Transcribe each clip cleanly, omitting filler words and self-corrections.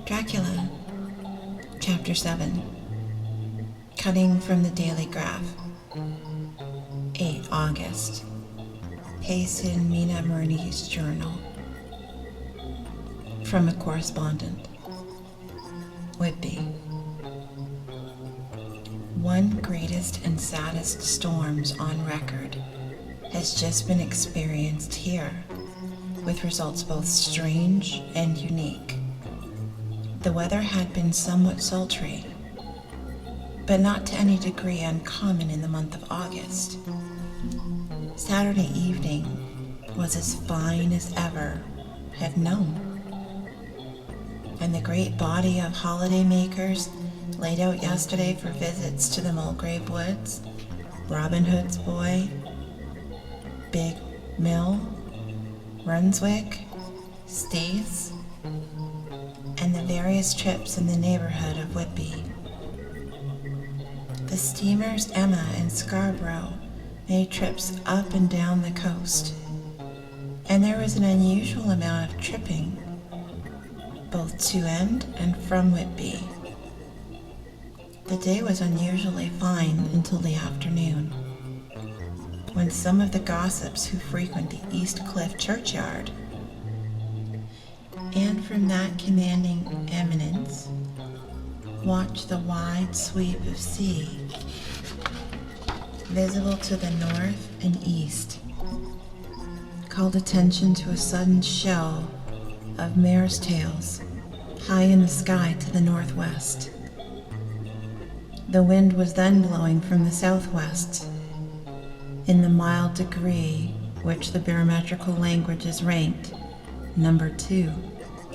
Dracula, Chapter 7. Cutting from the Daily Graph. 8 August. Paste in Mina Murni's journal. From a correspondent. Whitby. One greatest and saddest storms on record has just been experienced here, with results both strange and unique. The weather had been somewhat sultry, but not to any degree uncommon in the month of August. Saturday evening was as fine as ever had known, and the great body of holiday makers laid out yesterday for visits to the Mulgrave Woods, Robin Hood's Boy, Big Mill, Runswick, Steve's, and the various trips in the neighborhood of Whitby. The steamers Emma and Scarborough made trips up and down the coast, and there was an unusual amount of tripping, both to and from Whitby. The day was unusually fine until the afternoon, when some of the gossips who frequent the East Cliff churchyard, and from that commanding eminence, watch the wide sweep of sea visible to the north and east, called attention to a sudden show of mare's tails high in the sky to the northwest. The wind was then blowing from the southwest, in the mild degree which the barometrical languages ranked number 2,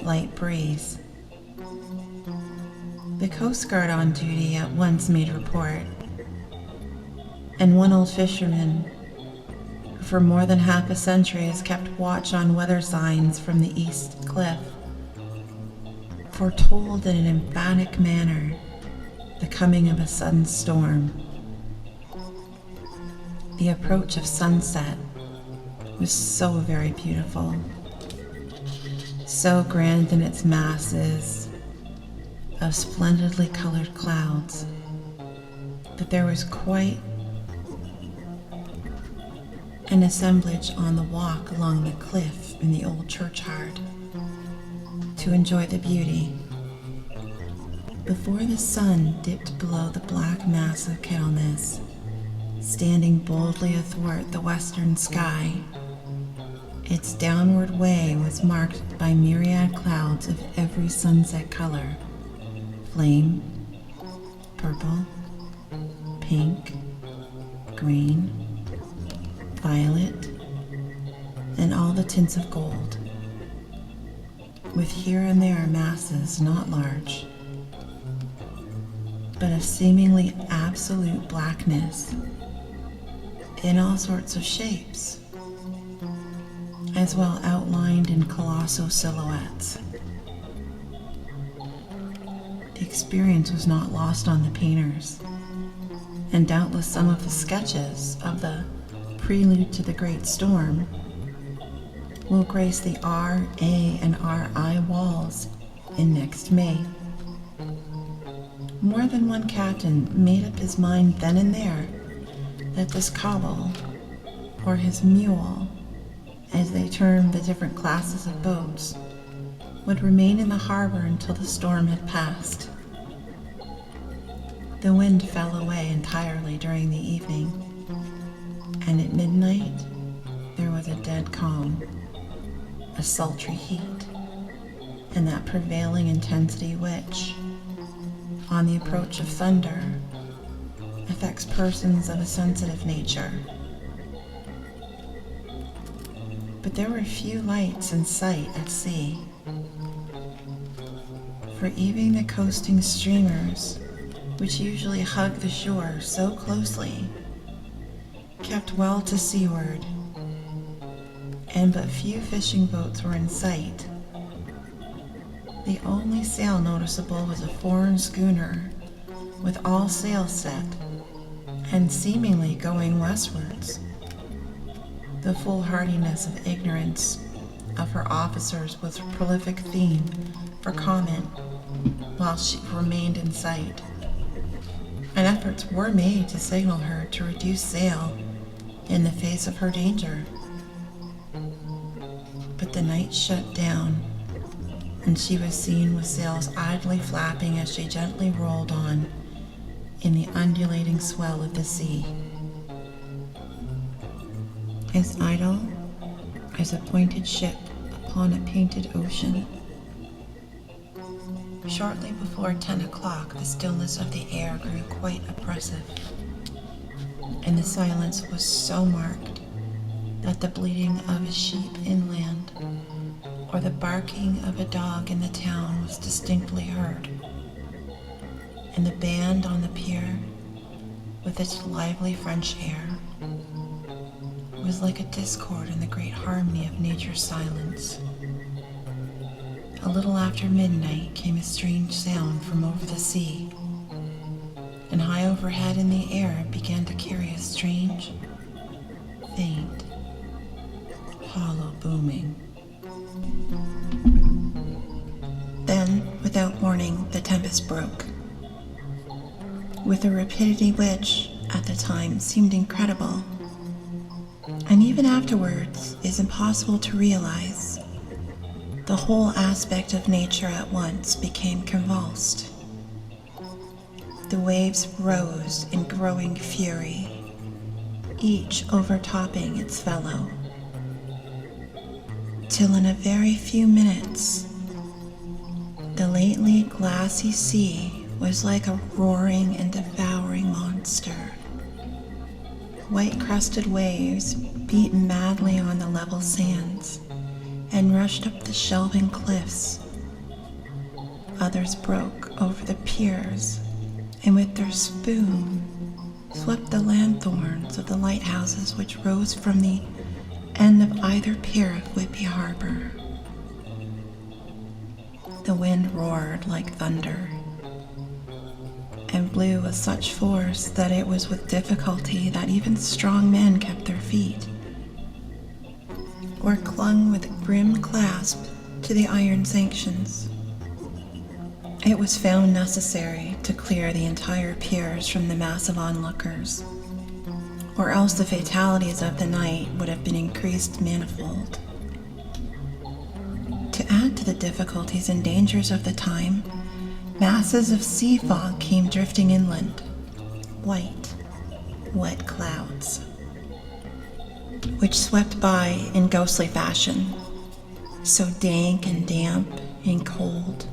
light breeze. The Coast Guard on duty at once made report, and one old fisherman, who for more than half a century has kept watch on weather signs from the East Cliff, foretold in an emphatic manner the coming of a sudden storm. The approach of sunset was so very beautiful, so grand in its masses of splendidly colored clouds, that there was quite an assemblage on the walk along the cliff in the old churchyard to enjoy the beauty. Before the sun dipped below the black mass of Kettleness, standing boldly athwart the western sky, its downward way was marked by myriad clouds of every sunset color: flame, purple, pink, green, violet, and all the tints of gold, with here and there masses not large, but of seemingly absolute blackness in all sorts of shapes, as well outlined in colossal silhouettes. The experience was not lost on the painters, and doubtless some of the sketches of the prelude to the great storm will grace the R.A. and R.I. walls in next May. More than one captain made up his mind then and there that this cobble, or his mule, as they termed the different classes of boats, would remain in the harbor until the storm had passed. The wind fell away entirely during the evening, and at midnight there was a dead calm, a sultry heat, and that prevailing intensity which, on the approach of thunder, affects persons of a sensitive nature. But there were few lights in sight at sea, for even the coasting steamers, which usually hug the shore so closely, kept well to seaward, and but few fishing boats were in sight. The only sail noticeable was a foreign schooner with all sails set and seemingly going westwards. The foolhardiness of ignorance of her officers was a prolific theme for comment while she remained in sight, and efforts were made to signal her to reduce sail in the face of her danger. But the night shut down, and she was seen with sails idly flapping as she gently rolled on in the undulating swell of the sea. As idle as a pointed ship upon a painted ocean. Shortly before 10 o'clock, the stillness of the air grew quite oppressive, and the silence was so marked that the bleating of a sheep inland or the barking of a dog in the town was distinctly heard, and the band on the pier, with its lively French air, was like a discord in the great harmony of nature's silence. A little after midnight came a strange sound from over the sea, and high overhead in the air began to carry a strange, faint, hollow booming. Then, without warning, the tempest broke, with a rapidity which, at the time, seemed incredible, and even afterwards is impossible to realize. The whole aspect of nature at once became convulsed. The waves rose in growing fury, each overtopping its fellow, till in a very few minutes, the lately glassy sea was like a roaring and devouring monster. White-crested waves beat madly on the level sands and rushed up the shelving cliffs. Others broke over the piers and with their spume swept the lanthorns of the lighthouses which rose from the end of either pier of Whitby Harbor. The wind roared like thunder and blew with such force that it was with difficulty that even strong men kept their feet, or clung with grim clasp to the iron sanctions. It was found necessary to clear the entire piers from the mass of onlookers, or else the fatalities of the night would have been increased manifold. To add to the difficulties and dangers of the time, masses of sea fog came drifting inland, white, wet clouds, which swept by in ghostly fashion, so dank and damp and cold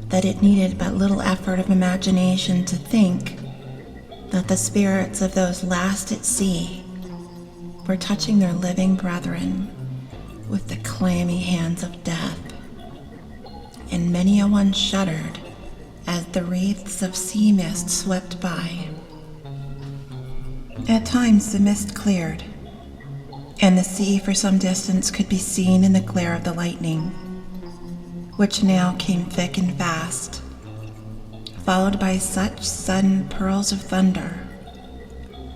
that it needed but little effort of imagination to think that the spirits of those last at sea were touching their living brethren with the clammy hands of death, and many a one shuddered as the wreaths of sea mist swept by. At times the mist cleared, and the sea for some distance could be seen in the glare of the lightning, which now came thick and fast, followed by such sudden pearls of thunder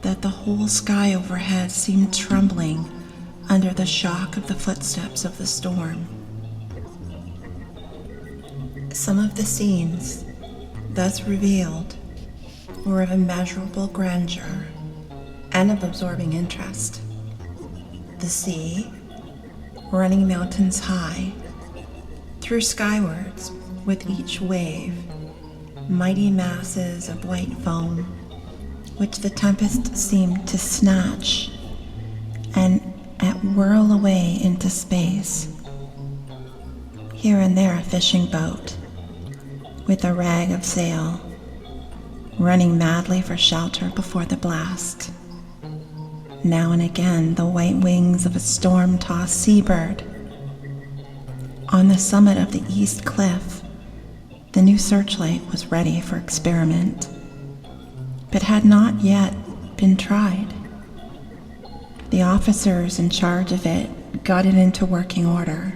that the whole sky overhead seemed trembling under the shock of the footsteps of the storm. Some of the scenes thus revealed were of immeasurable grandeur and of absorbing interest. The sea, running mountains high, threw skywards with each wave mighty masses of white foam, which the tempest seemed to snatch and whirl away into space. Here and there a fishing boat, with a rag of sail, running madly for shelter before the blast. Now and again the white wings of a storm-tossed seabird. On the summit of the east cliff, the new searchlight was ready for experiment, but had not yet been tried. The officers in charge of it got it into working order,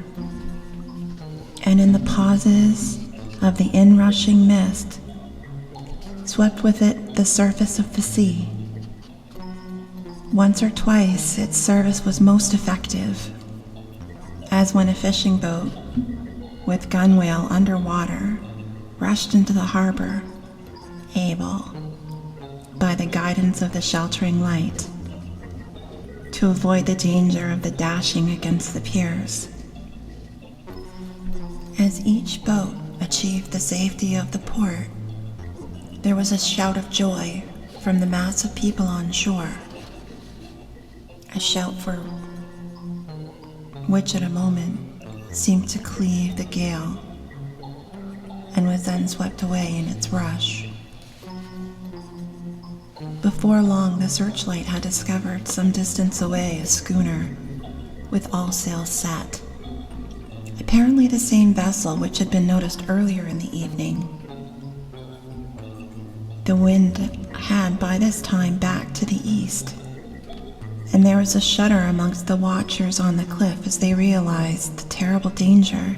and in the pauses of the inrushing mist, swept with it the surface of the sea. Once or twice its service was most effective, as when a fishing boat with gunwale underwater rushed into the harbor, able, by the guidance of the sheltering light, to avoid the danger of the dashing against the piers. As each boat achieved the safety of the port, there was a shout of joy from the mass of people on shore, a shout for which at a moment seemed to cleave the gale and was then swept away in its rush. Before long, the searchlight had discovered some distance away a schooner with all sails set, apparently the same vessel which had been noticed earlier in the evening. The wind had by this time backed to the east, and there was a shudder amongst the watchers on the cliff as they realized the terrible danger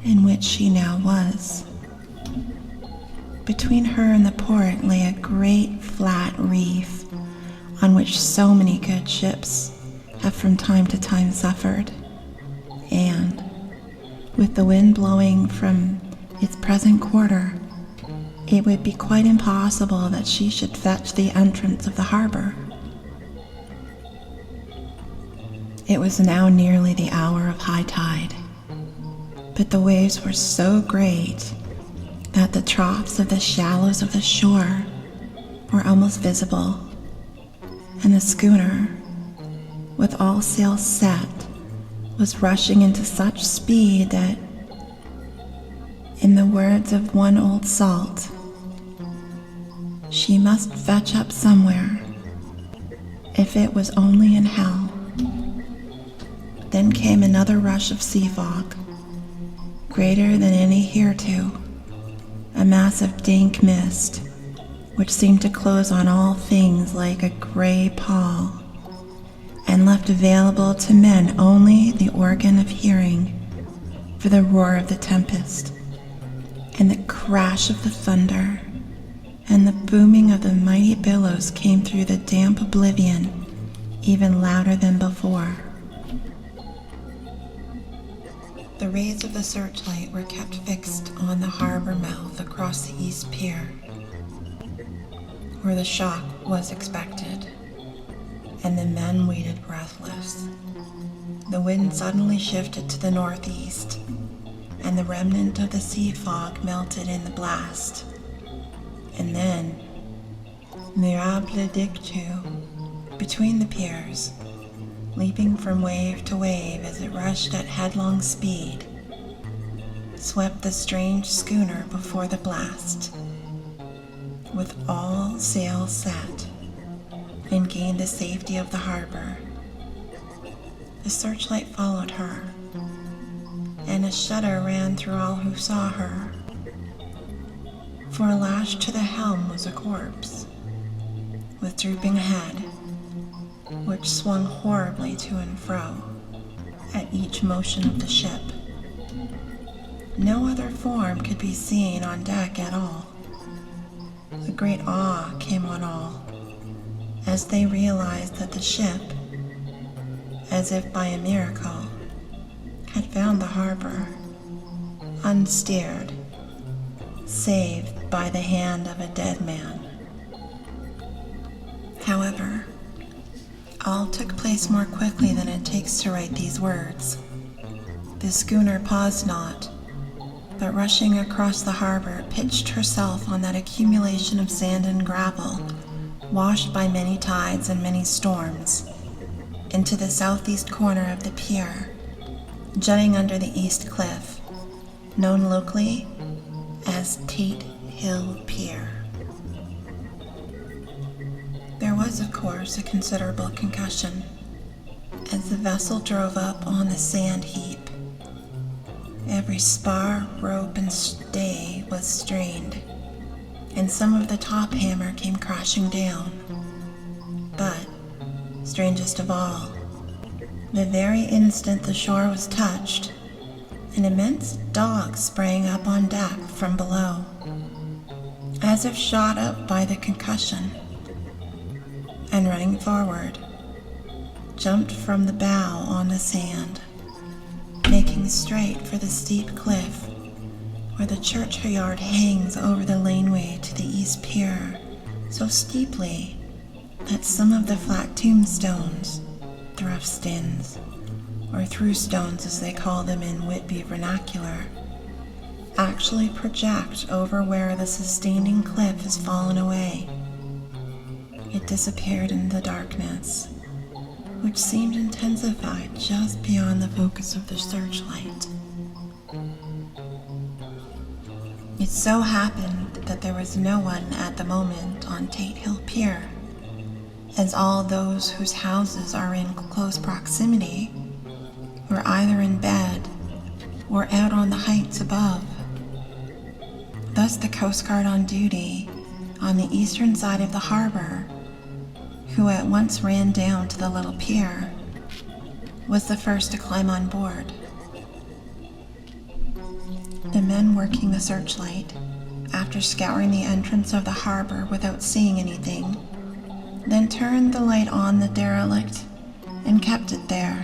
in which she now was. Between her and the port lay a great flat reef on which so many good ships have from time to time suffered, and, with the wind blowing from its present quarter, it would be quite impossible that she should fetch the entrance of the harbor. It was now nearly the hour of high tide, but the waves were so great that the troughs of the shallows of the shore were almost visible, and the schooner, with all sails set, was rushing into such speed that, in the words of one old salt, she must fetch up somewhere, if it was only in hell. Then came another rush of sea fog, greater than any hereto, a mass of dank mist, which seemed to close on all things like a gray pall, and left available to men only the organ of hearing for the roar of the tempest, and the crash of the thunder, and the booming of the mighty billows came through the damp oblivion even louder than before. The rays of the searchlight were kept fixed on the harbor mouth across the east pier, where the shock was expected, and the men waited breathless. The wind suddenly shifted to the northeast, and the remnant of the sea fog melted in the blast. And then, mirable dictu, between the piers, leaping from wave to wave as it rushed at headlong speed, swept the strange schooner before the blast, with all sails set, and gained the safety of the harbor. The searchlight followed her, and a shudder ran through all who saw her, for lashed to the helm was a corpse, with drooping head, which swung horribly to and fro at each motion of the ship. No other form could be seen on deck at all. A great awe came on all, as they realized that the ship, as if by a miracle, had found the harbor, unsteered, saved by the hand of a dead man. However, all took place more quickly than it takes to write these words. The schooner paused not, but rushing across the harbor, pitched herself on that accumulation of sand and gravel, washed by many tides and many storms, into the southeast corner of the pier, jutting under the east cliff, known locally as Tate Hill Pier. There was, of course, a considerable concussion as the vessel drove up on the sand heap. Every spar, rope, and stay was strained, and some of the top hammer came crashing down. But, strangest of all, the very instant the shore was touched, an immense dog sprang up on deck from below, as if shot up by the concussion, and running forward, jumped from the bow on the sand, heading straight for the steep cliff where the churchyard hangs over the laneway to the east pier so steeply that some of the flat tombstones, thruftstones, or throughstones as they call them in Whitby vernacular, actually project over where the sustaining cliff has fallen away. It disappeared in the darkness, which seemed intensified just beyond the focus of the searchlight. It so happened that there was no one at the moment on Tate Hill Pier, as all those whose houses are in close proximity were either in bed or out on the heights above. Thus the Coast Guard on duty on the eastern side of the harbor, who at once ran down to the little pier, was the first to climb on board. The men working the searchlight, after scouring the entrance of the harbor without seeing anything, then turned the light on the derelict and kept it there.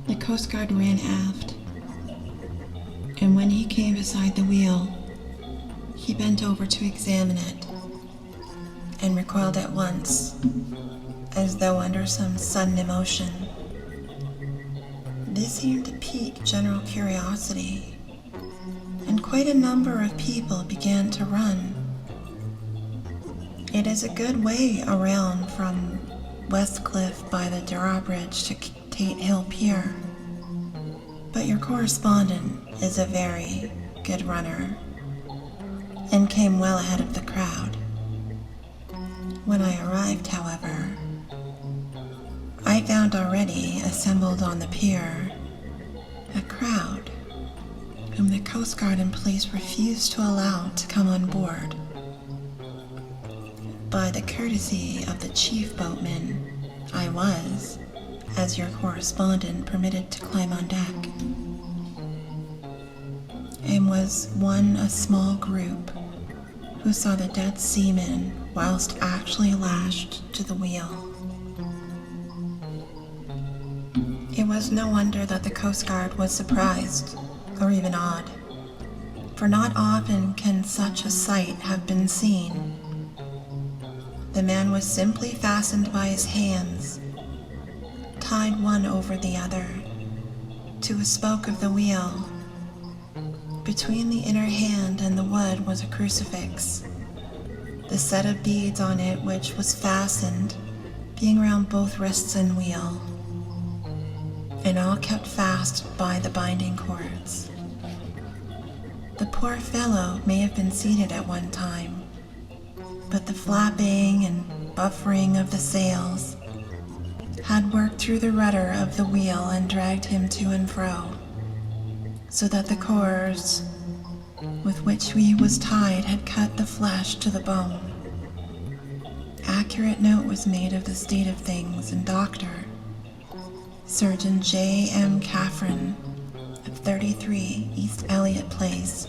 The Coast Guard ran aft, and when he came beside the wheel, he bent over to examine it, and recoiled at once, as though under some sudden emotion. This seemed to pique general curiosity, and quite a number of people began to run. It is a good way around from Westcliff by the drawbridge to Tate Hill Pier, but your correspondent is a very good runner and came well ahead of the crowd. When I arrived, however, I found already assembled on the pier a crowd whom the Coast Guard and police refused to allow to come on board. By the courtesy of the chief boatman, I was, as your correspondent, permitted to climb on deck, and was one of a small group who saw the dead seaman whilst actually lashed to the wheel. It was no wonder that the Coast Guard was surprised, or even awed, for not often can such a sight have been seen. The man was simply fastened by his hands, tied one over the other, to a spoke of the wheel. Between the inner hand and the wood was a crucifix, the set of beads on it which was fastened being round both wrists and wheel, and all kept fast by the binding cords. The poor fellow may have been seated at one time, but the flapping and buffering of the sails had worked through the rudder of the wheel and dragged him to and fro, so that the cords with which he was tied had cut the flesh to the bone. Accurate note was made of the state of things, and Dr. Surgeon J. M. Caffrin of 33 East Elliott Place,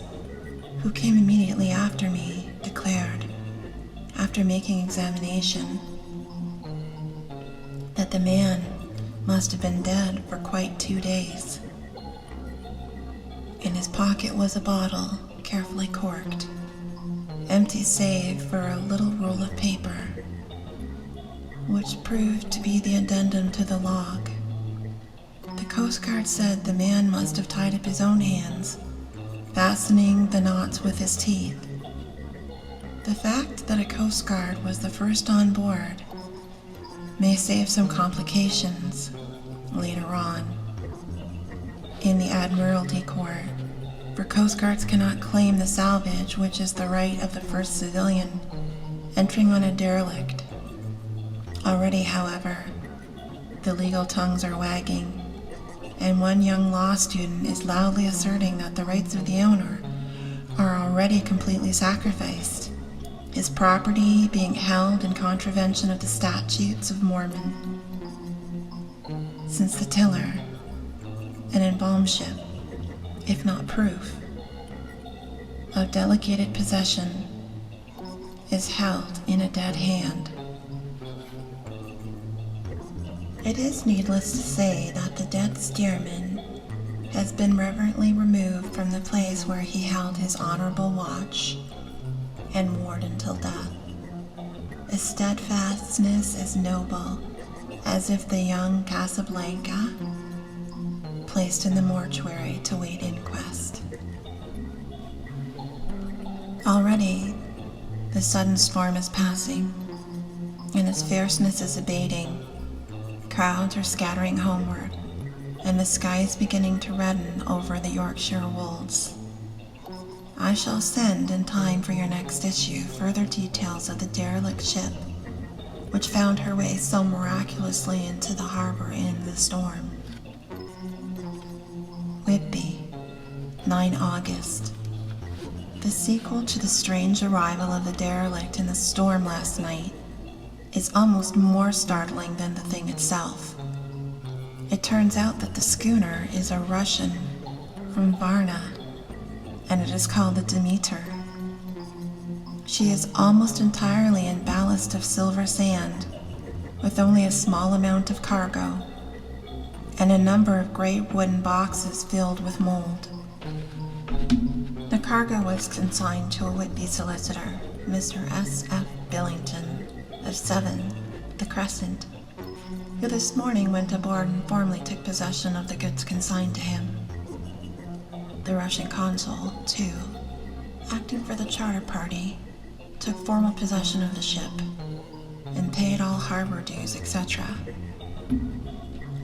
who came immediately after me, declared, after making examination, that the man must have been dead for quite 2 days. In his pocket was a bottle, carefully corked, empty save for a little roll of paper, which proved to be the addendum to the log. The Coast Guard said the man must have tied up his own hands, fastening the knots with his teeth. The fact that a Coast Guard was the first on board may save some complications later on in the Admiralty Court, for Coast Guards cannot claim the salvage, which is the right of the first civilian entering on a derelict. Already, however, the legal tongues are wagging, and one young law student is loudly asserting that the rights of the owner are already completely sacrificed, his property being held in contravention of the statutes of Mormon, since the tiller, an embalmed ship, if not proof, of delegated possession, is held in a dead hand. It is needless to say that the dead steersman has been reverently removed from the place where he held his honorable watch and warred until death. His steadfastness is noble, as if the young Casablanca placed in the mortuary to wait inquest. Already, the sudden storm is passing, and its fierceness is abating. Crowds are scattering homeward, and the sky is beginning to redden over the Yorkshire wolds. I shall send in time for your next issue further details of the derelict ship, which found her way so miraculously into the harbor in the storm. Whitby, 9 August. The sequel to the strange arrival of the derelict in the storm last night is almost more startling than the thing itself. It turns out that the schooner is a Russian from Varna, and it is called the Demeter. She is almost entirely in ballast of silver sand, with only a small amount of cargo, and a number of great wooden boxes filled with mold. The cargo was consigned to a Whitby solicitor, Mr. S.F. Billington, of 7, the Crescent, who this morning went aboard and formally took possession of the goods consigned to him. The Russian consul, too, acting for the charter party, took formal possession of the ship and paid all harbor dues, etc.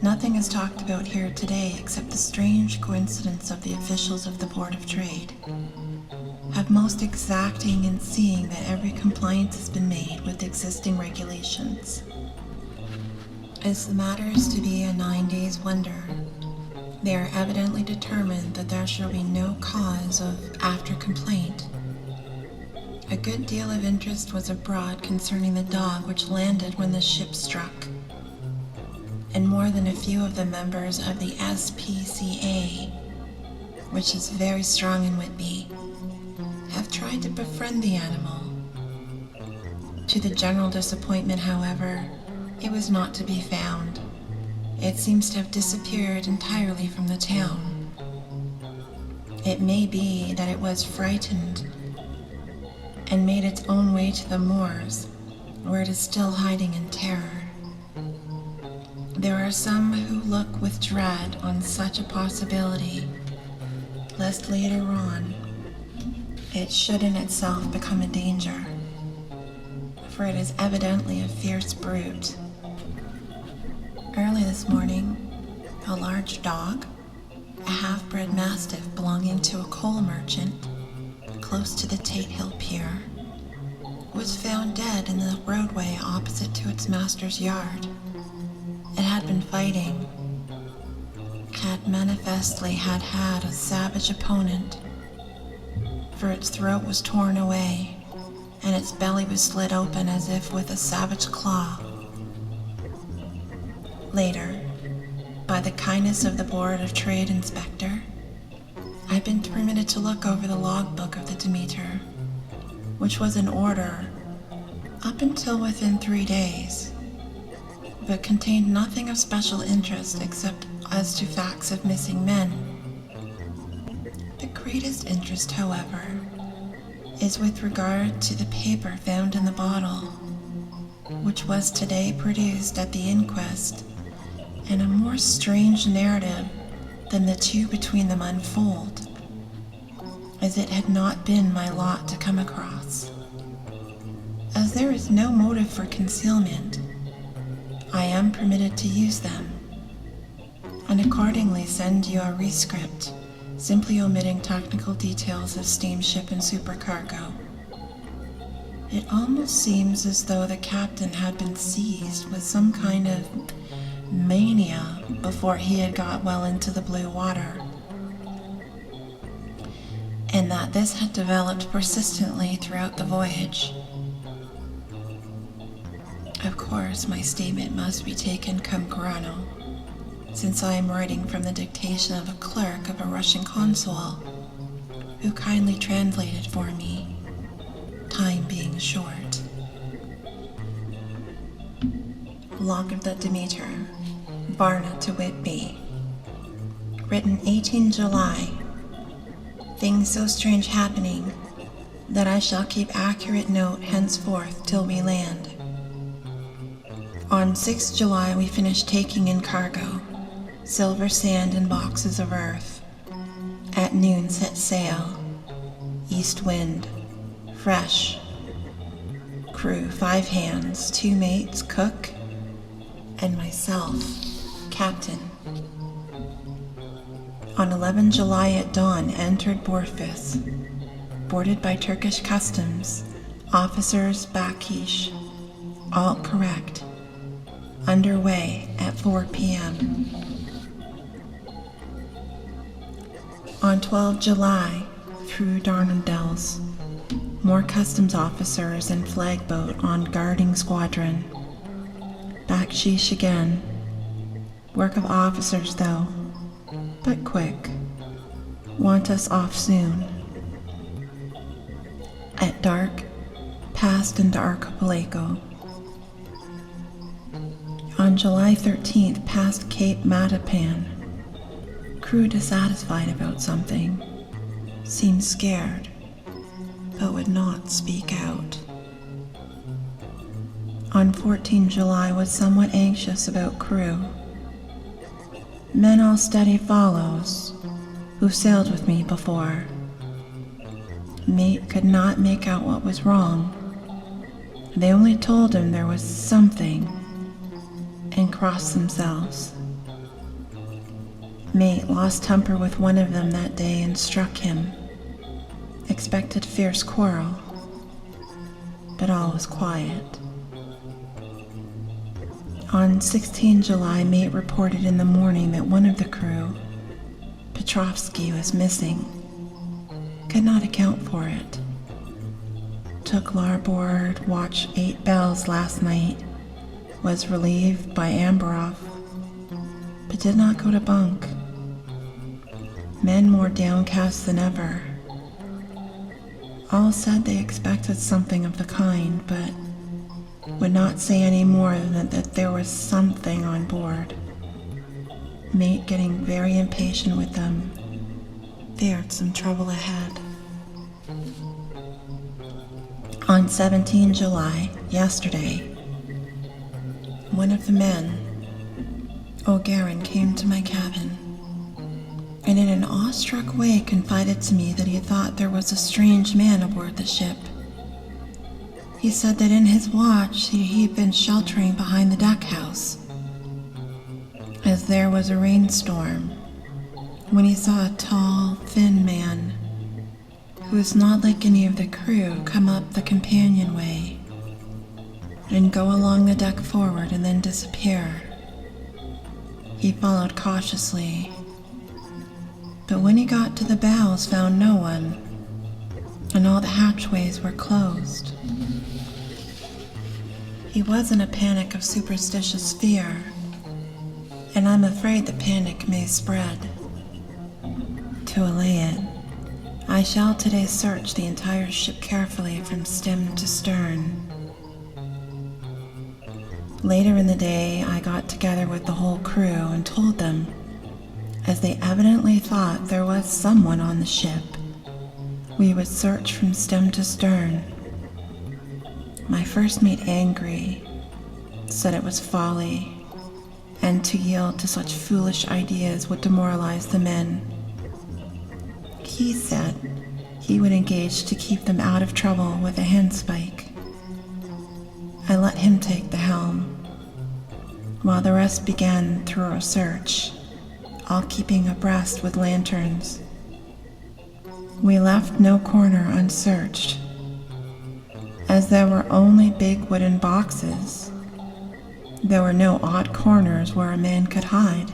Nothing is talked about here today except the strange coincidence of the officials of the Board of Trade have most exacting in seeing that every compliance has been made with existing regulations. As the matter is to be a 9 days wonder, they are evidently determined that there shall be no cause of after complaint. A good deal of interest was abroad concerning the dog which landed when the ship struck, and more than a few of the members of the SPCA, which is very strong in Whitby, have tried to befriend the animal. To the general disappointment, however, it was not to be found. It seems to have disappeared entirely from the town. It may be that it was frightened and made its own way to the moors, where it is still hiding in terror. There are some who look with dread on such a possibility, lest later on it should in itself become a danger, for it is evidently a fierce brute. Early this morning, a large dog, a half-bred mastiff belonging to a coal merchant close to the Tate Hill Pier, was found dead in the roadway opposite to its master's yard. It had been fighting, had manifestly had a savage opponent, for its throat was torn away, and its belly was slit open as if with a savage claw. Later, by the kindness of the Board of Trade Inspector, I've been permitted to look over the logbook of the Demeter, which was in order up until within 3 days, but contained nothing of special interest except as to facts of missing men. The greatest interest, however, is with regard to the paper found in the bottle, which was today produced at the inquest, and a more strange narrative than the two between them unfold, as it had not been my lot to come across. As there is no motive for concealment, I am permitted to use them, and accordingly send you a rescript, simply omitting technical details of steamship and supercargo. It almost seems as though the captain had been seized with some kind of mania before he had got well into the blue water, and that this had developed persistently throughout the voyage. Of course, my statement must be taken cum grano, since I am writing from the dictation of a clerk of a Russian consul, who kindly translated for me, time being short. Log of the Demeter, Varna to Whitby. Written 18 July. Things so strange happening that I shall keep accurate note henceforth till we land. On 6 July we finished taking in cargo, silver sand and boxes of earth. At noon set sail, east wind, fresh. Crew 5 hands, 2 mates, cook, and myself, captain. On 11 July at dawn entered Borfis, boarded by Turkish customs, officers Bakish, all correct, underway at 4 p.m. On 12 July, through Dardanelles, more customs officers and flag boat on guarding squadron. Bakshish again. Work of officers though, but quick. Want us off soon. At dark, passed into Archipelago. On July 13th, passed Cape Matapan. Crew dissatisfied about something. Seemed scared, but would not speak out. On 14 July was somewhat anxious about crew. Men all steady follows, who sailed with me before. Mate could not make out what was wrong. They only told him there was something, and crossed themselves. Mate lost temper with one of them that day and struck him. Expected fierce quarrel, but all was quiet. On 16 July, mate reported in the morning that one of the crew, Petrovsky, was missing. Could not account for it. Took larboard, watch 8 bells last night. Was relieved by Amberov, but did not go to bunk. Men more downcast than ever. All said they expected something of the kind, but would not say any more than that there was something on board. Mate getting very impatient with them. Feared some trouble ahead. On 17 July, yesterday, one of the men, O'Garin, came to my cabin and in an awestruck way confided to me that he thought there was a strange man aboard the ship. He said that in his watch he'd been sheltering behind the deck house, as there was a rainstorm, when he saw a tall, thin man, who was not like any of the crew, come up the companionway and go along the deck forward and then disappear. He followed cautiously, but when he got to the bows found no one, and all the hatchways were closed. He was in a panic of superstitious fear, and I'm afraid the panic may spread. To allay it, I shall today search the entire ship carefully from stem to stern. Later in the day, I got together with the whole crew and told them, as they evidently thought there was someone on the ship, we would search from stem to stern. My first mate, angry, said it was folly, and to yield to such foolish ideas would demoralize the men. He said he would engage to keep them out of trouble with a handspike. I let him take the helm, while the rest began thorough search, all keeping abreast with lanterns. We left no corner unsearched, as there were only big wooden boxes. There were no odd corners where a man could hide.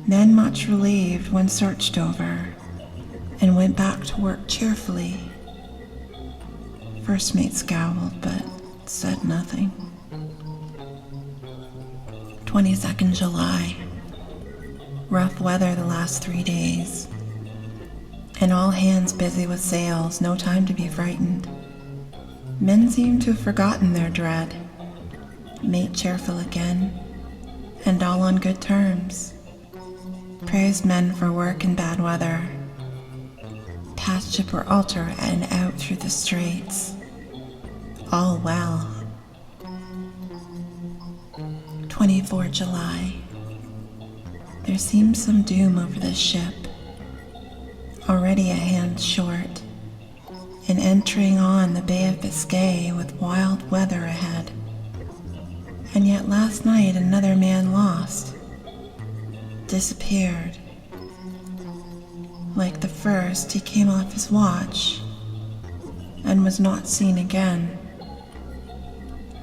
Men much relieved when searched over, and went back to work cheerfully. First mate scowled, but said nothing. 22nd July. Rough weather the last 3 days, and all hands busy with sails, no time to be frightened. Men seem to have forgotten their dread. Mate cheerful again, and all on good terms. praised men for work in bad weather, past ship or altar and out through the straits. All well. 24 July. There seems some doom over this ship, already a hand short, and entering on the Bay of Biscay with wild weather ahead. And yet last night another man lost, disappeared. Like the first, he came off his watch and was not seen again.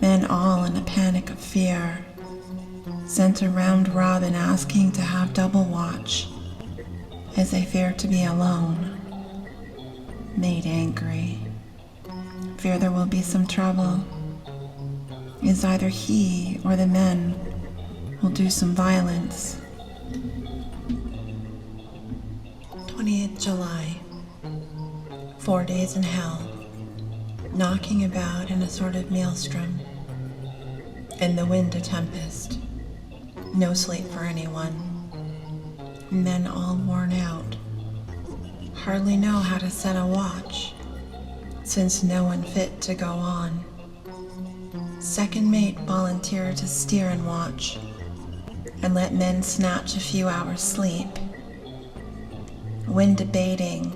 Men all in a panic of fear sent a round robin asking to have double watch, as they fear to be alone. Made angry. Fear there will be some trouble, as either he or the men will do some violence. 20th July. 4 days in hell, knocking about in a sort of maelstrom. In the wind a tempest, no sleep for anyone. Men all worn out, hardly know how to set a watch, since no one fit to go on. Second mate volunteered to steer and watch, and let men snatch a few hours' sleep. Wind abating,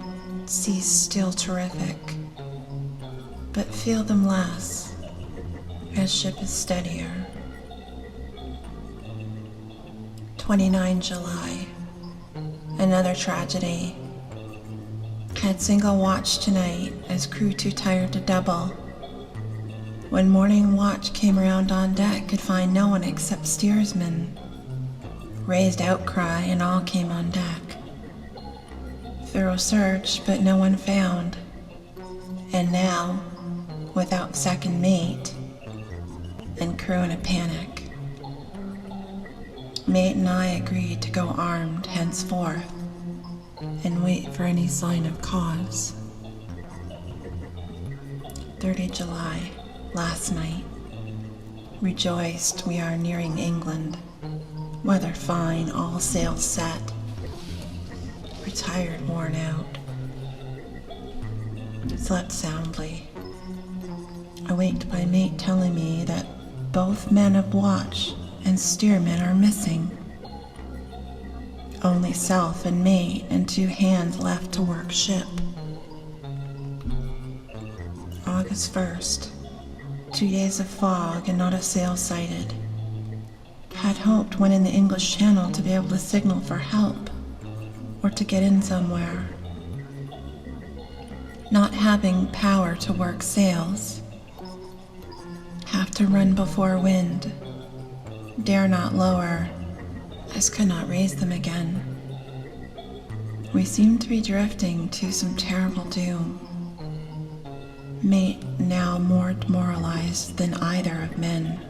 seas still terrific, but feel them less, as ship is steadier. 29 July. Another tragedy. Had single watch tonight, as crew too tired to double. When morning watch came around on deck, could find no one except steersman. Raised outcry and all came on deck. Thorough search, but no one found. And now, without second mate, and crew in a panic. Mate and I agreed to go armed henceforth, and wait for any sign of cause. 30 July, last night. Rejoiced we are nearing England. Weather fine, all sails set. Retired, worn out. Slept soundly. Awaked by mate telling me that both men of watch and steersman are missing. Only self and mate and 2 hands left to work ship. August 1st. 2 days of fog and not a sail sighted. Had hoped when in the English Channel to be able to signal for help, or to get in somewhere. Not having power to work sails. Have to run before wind. Dare not lower, as could not raise them again. We seem to be drifting to some terrible doom. Mate now more demoralized than either of men.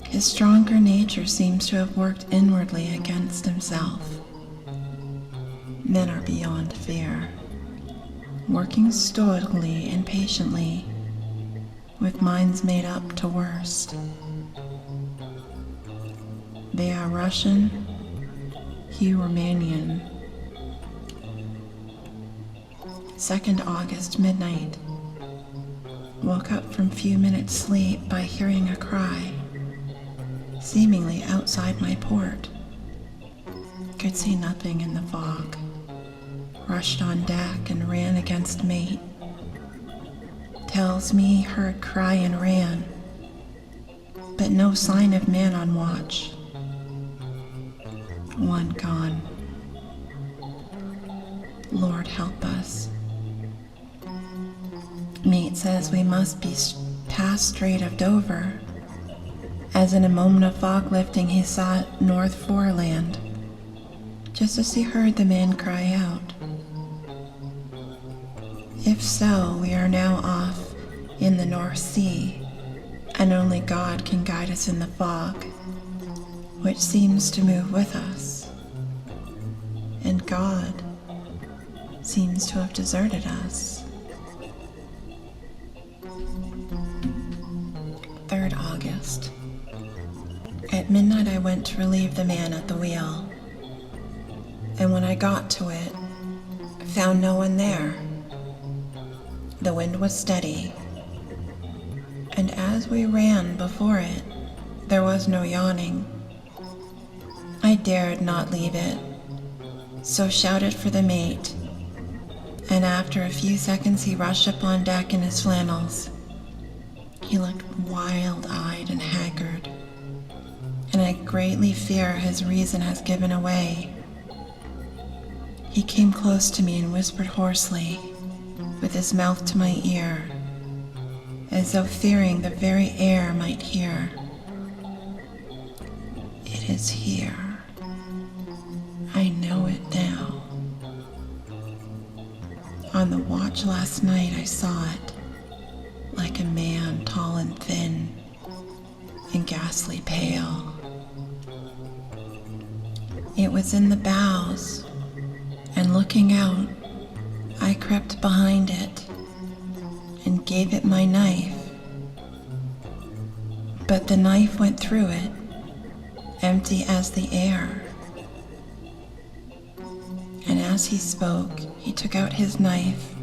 His stronger nature seems to have worked inwardly against himself. Men are beyond fear, working stoically and patiently, with minds made up to worst. They are Russian, he Romanian. 2nd August, midnight. Woke up from few minutes sleep by hearing a cry, seemingly outside my port. Could see nothing in the fog. Rushed on deck and ran against mate. Tells me heard cry and ran, but no sign of man on watch. One gone. Lord help us. Mate says we must be past Strait of Dover, as in a moment of fog lifting he saw North Foreland, just as he heard the man cry out. If so, we are now off in the North Sea, and only God can guide us in the fog, which seems to move with us. And God seems to have deserted us. 3rd August. At midnight I went to relieve the man at the wheel, and when I got to it, found no one there. The wind was steady, and as we ran before it, there was no yawning. I dared not leave it, so shouted for the mate, and after a few seconds he rushed up on deck in his flannels. He looked wild-eyed and haggard, and I greatly fear his reason has given away. He came close to me and whispered hoarsely, with his mouth to my ear, as though fearing the very air might hear. "It is here. I know it now. On the watch last night I saw it, like a man tall and thin and ghastly pale. It was in the bows, and looking out, I crept behind it and gave it my knife. But the knife went through it, empty as the air." And as he spoke, he took out his knife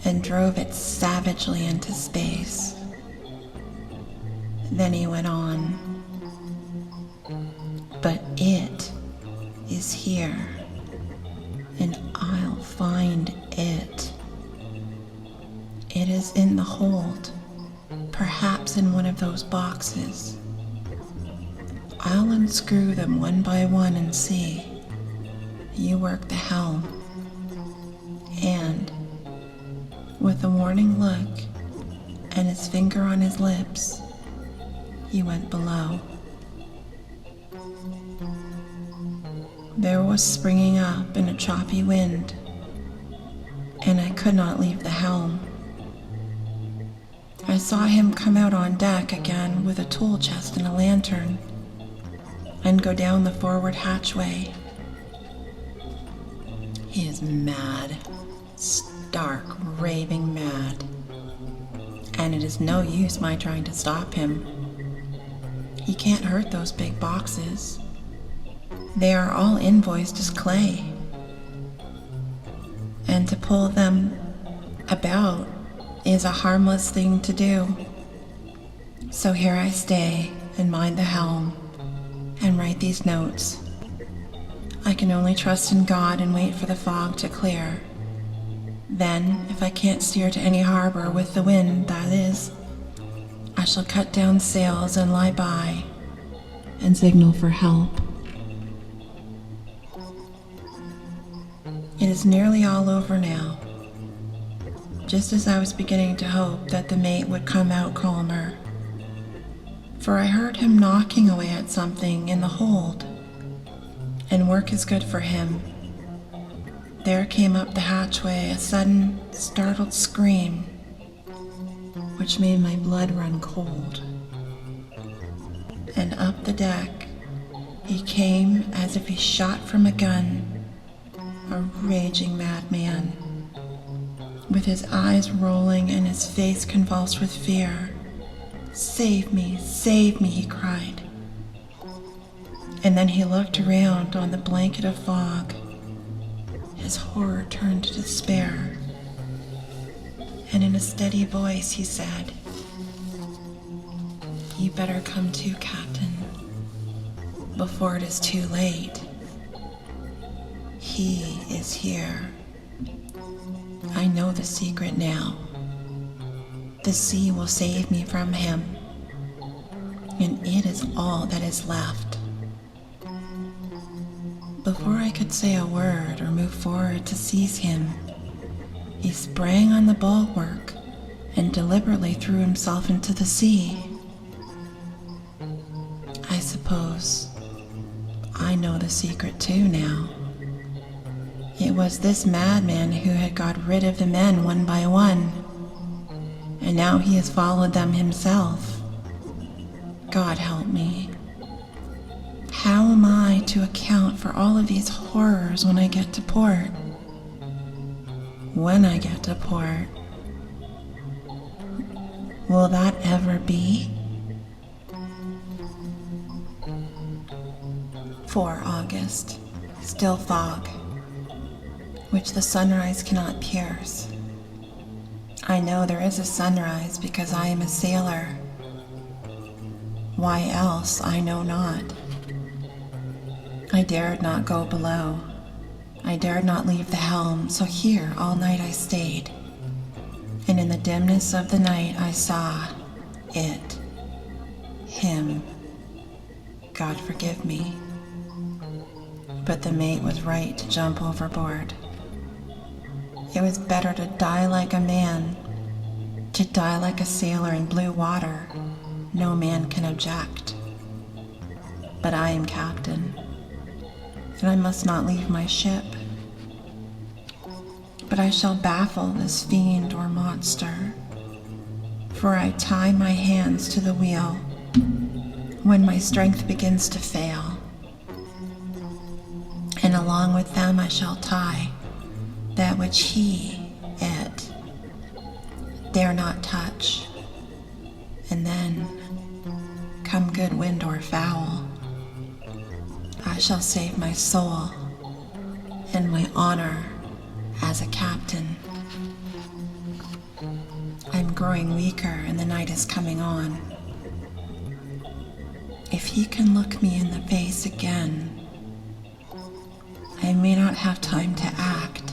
and drove it savagely into space. Then he went on, "But it is here, and I'll find it. It is in the hold, perhaps in one of those boxes. I'll unscrew them one by one and see. You work the helm." And, with a warning look and his finger on his lips, he went below. There was springing up in a choppy wind, and I could not leave the helm. I saw him come out on deck again with a tool chest and a lantern, and go down the forward hatchway. He is mad, stark, raving mad, and it is no use my trying to stop him. He can't hurt those big boxes. They are all invoiced as clay, and to pull them about is a harmless thing to do. So here I stay and mind the helm and write these notes. I can only trust in God and wait for the fog to clear. Then, if I can't steer to any harbor with the wind, that is, I shall cut down sails and lie by and signal for help. It is nearly all over now, just as I was beginning to hope that the mate would come out calmer, for I heard him knocking away at something in the hold, and work is good for him. There came up the hatchway a sudden, startled scream, which made my blood run cold. And up the deck, he came as if he shot from a gun, a raging madman, with his eyes rolling and his face convulsed with fear. Save me, he cried. And then he looked around on the blanket of fog. His horror turned to despair, and in a steady voice he said, "You better come to, Captain, before it is too late. He is here. I know the secret now. The sea will save me from him, and it is all that is left." Before I could say a word or move forward to seize him, he sprang on the bulwark and deliberately threw himself into the sea. I suppose I know the secret too now. It was this madman who had got rid of the men one by one, and now he has followed them himself. God help me. How am I to account for all of these horrors when I get to port? When I get to port, will that ever be? 4 August, still fog, which the sunrise cannot pierce. I know there is a sunrise because I am a sailor. Why else, I know not. I dared not go below. I dared not leave the helm, so here all night I stayed. And in the dimness of the night I saw it, him. God forgive me. But the mate was right to jump overboard. It was better to die like a man, to die like a sailor in blue water. No man can object. But I am captain, and I must not leave my ship. But I shall baffle this fiend or monster, for I tie my hands to the wheel when my strength begins to fail. And along with them I shall tie that which it, dare not touch. And then, come good wind or foul, I shall save my soul and my honor as a captain. I'm growing weaker and the night is coming on. If he can look me in the face again, I may not have time to act.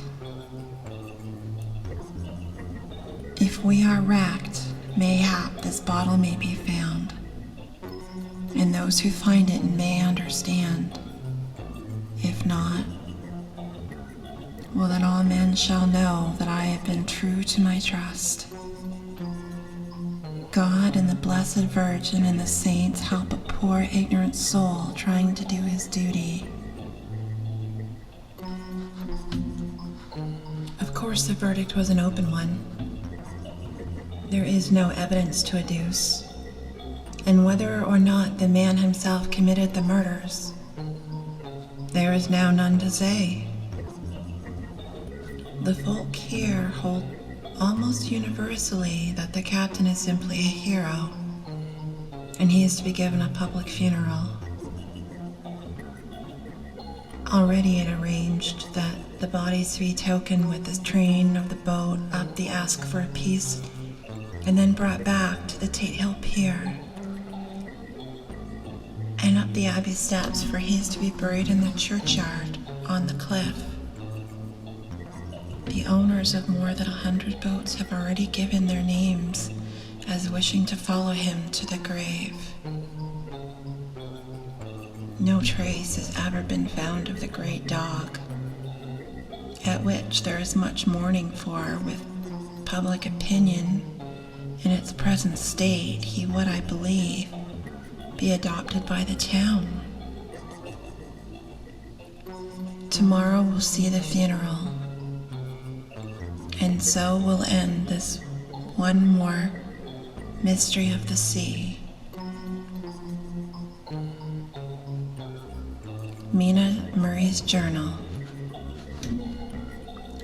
If we are wrecked, mayhap this bottle may be found, and those who find it may understand. If not, well, then all men shall know that I have been true to my trust. God and the Blessed Virgin and the saints help a poor ignorant soul trying to do his duty. Of course, the verdict was an open one. There is no evidence to adduce, and whether or not the man himself committed the murders, there is now none to say. The folk here hold almost universally that the captain is simply a hero, and he is to be given a public funeral. Already it arranged that the bodies to be taken with the train of the boat up the Ask for a Peace, and then brought back to the Tate Hill Pier, and up the Abbey steps, for he is to be buried in the churchyard on the cliff. The owners of more than 100 boats have already given their names as wishing to follow him to the grave. No trace has ever been found of the great dog, at which there is much mourning for, with public opinion. In its present state, he would, I believe, be adopted by the town. Tomorrow we'll see the funeral, and so will end this one more mystery of the sea. Mina Murray's Journal,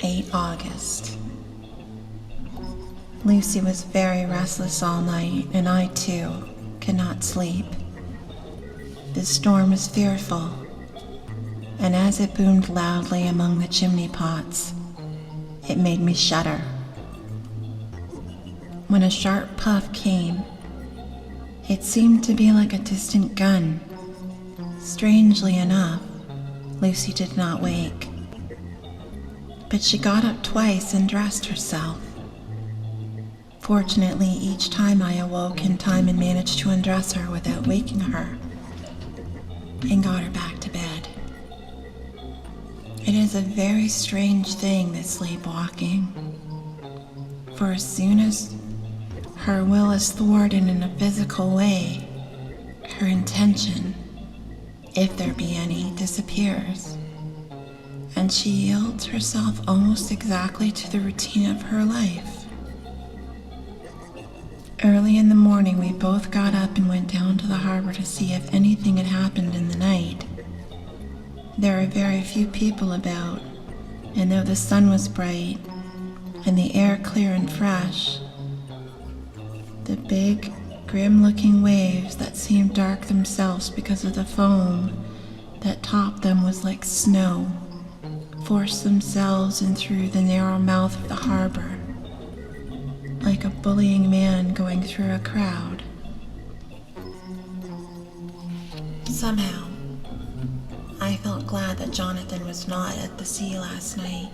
8 August. Lucy was very restless all night, and I too could not sleep. The storm was fearful, and as it boomed loudly among the chimney pots, it made me shudder. When a sharp puff came, it seemed to be like a distant gun. Strangely enough, Lucy did not wake, but she got up twice and dressed herself. Fortunately, each time I awoke in time and managed to undress her without waking her, and got her back to bed. It is a very strange thing, this sleepwalking, for as soon as her will is thwarted in a physical way, her intention, if there be any, disappears, and she yields herself almost exactly to the routine of her life. Early in the morning, we both got up and went down to the harbor to see if anything had happened in the night. There are very few people about, and though the sun was bright and the air clear and fresh, the big, grim-looking waves that seemed dark themselves because of the foam that topped them was like snow, forced themselves in through the narrow mouth of the harbor, like a bullying man going through a crowd. Somehow, I felt glad that Jonathan was not at the sea last night,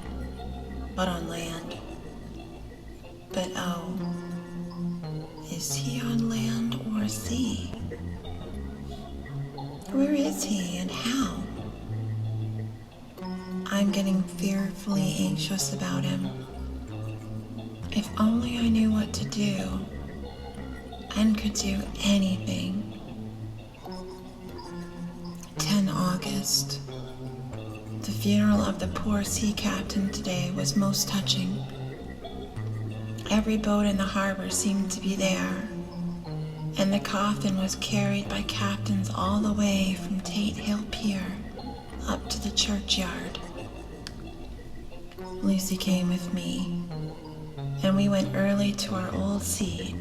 but on land. But oh, is he on land or sea? Where is he and how? I'm getting fearfully anxious about him. If only I knew what to do and could do anything. 10 August. The funeral of the poor sea captain today was most touching. Every boat in the harbor seemed to be there, and the coffin was carried by captains all the way from Tate Hill Pier up to the churchyard. Lucy came with me, and we went early to our old seat,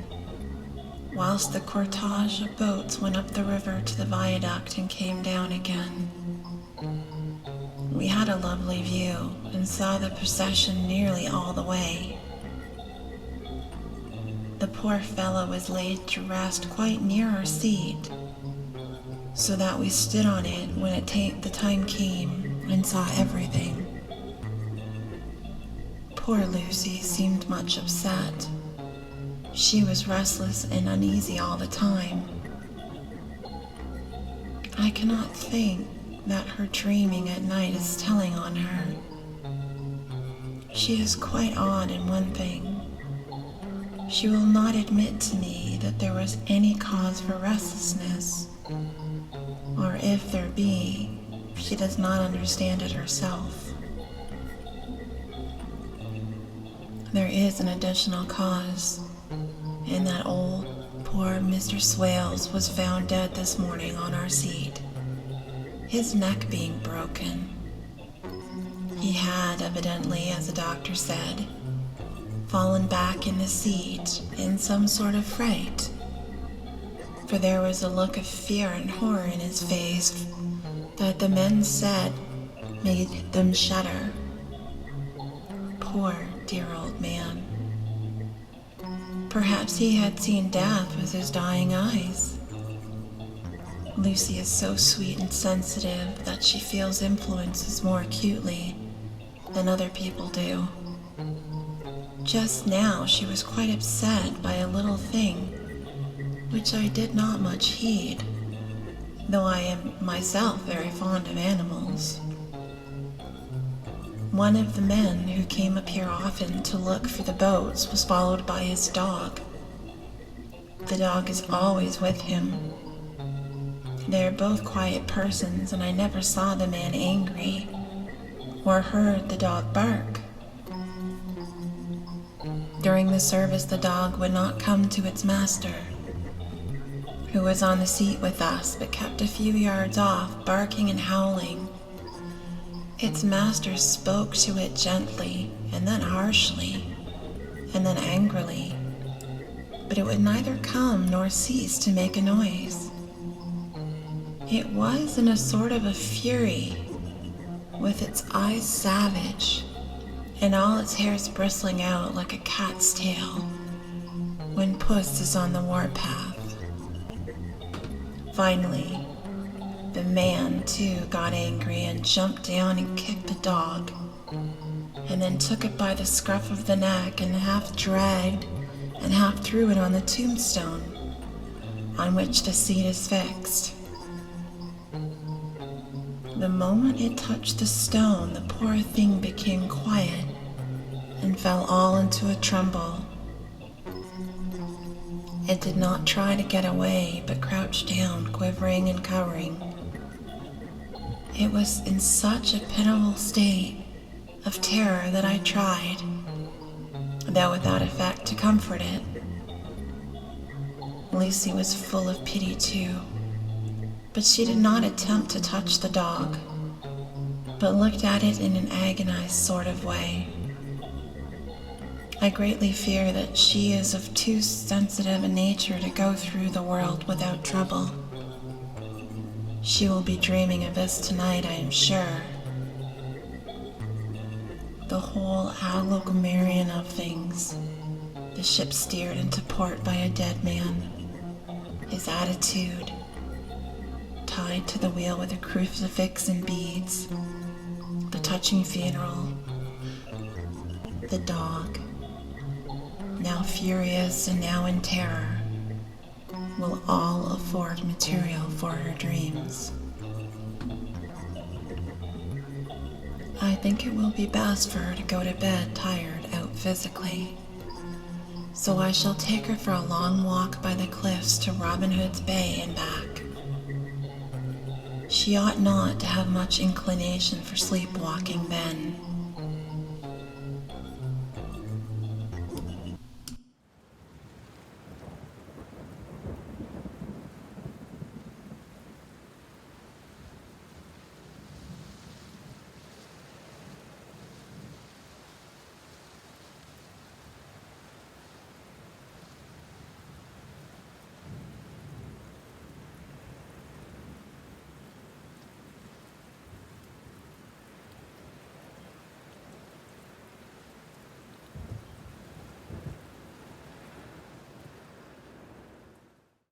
whilst the cortege of boats went up the river to the viaduct and came down again. We had a lovely view and saw the procession nearly all the way. The poor fellow was laid to rest quite near our seat, so that we stood on it when the time came and saw everything. Poor Lucy seemed much upset. She was restless and uneasy all the time. I cannot think that her dreaming at night is telling on her. She is quite odd in one thing. She will not admit to me that there was any cause for restlessness, or if there be, she does not understand it herself. There is an additional cause, in that old, poor Mr. Swales was found dead this morning on our seat, his neck being broken. He had, evidently, as the doctor said, fallen back in the seat in some sort of fright, for there was a look of fear and horror in his face that the men said made them shudder. Poor, dear old man. Perhaps he had seen death with his dying eyes. Lucy is so sweet and sensitive that she feels influences more acutely than other people do. Just now she was quite upset by a little thing, which I did not much heed, though I am myself very fond of animals. One of the men who came up here often to look for the boats was followed by his dog. The dog is always with him. They are both quiet persons, and I never saw the man angry or heard the dog bark. During the service, the dog would not come to its master, who was on the seat with us, but kept a few yards off, barking and howling. Its master spoke to it gently, and then harshly, and then angrily, but it would neither come nor cease to make a noise. It was in a sort of a fury, with its eyes savage, and all its hairs bristling out like a cat's tail when puss is on the warpath. Finally, the man, too, got angry and jumped down and kicked the dog, and then took it by the scruff of the neck and half dragged and half threw it on the tombstone on which the seat is fixed. The moment it touched the stone, the poor thing became quiet and fell all into a tremble. It did not try to get away, but crouched down, quivering and cowering. It was in such a pitiable state of terror that I tried, though without effect, to comfort it. Lucy was full of pity too, but she did not attempt to touch the dog, but looked at it in an agonized sort of way. I greatly fear that she is of too sensitive a nature to go through the world without trouble. She will be dreaming of this tonight, I am sure. The whole agglomeration of things. The ship steered into port by a dead man. His attitude, tied to the wheel with a crucifix and beads. The touching funeral. The dog, now furious and now in terror, will all afford material for her dreams. I think it will be best for her to go to bed tired out physically, so I shall take her for a long walk by the cliffs to Robin Hood's Bay and back. She ought not to have much inclination for sleepwalking then.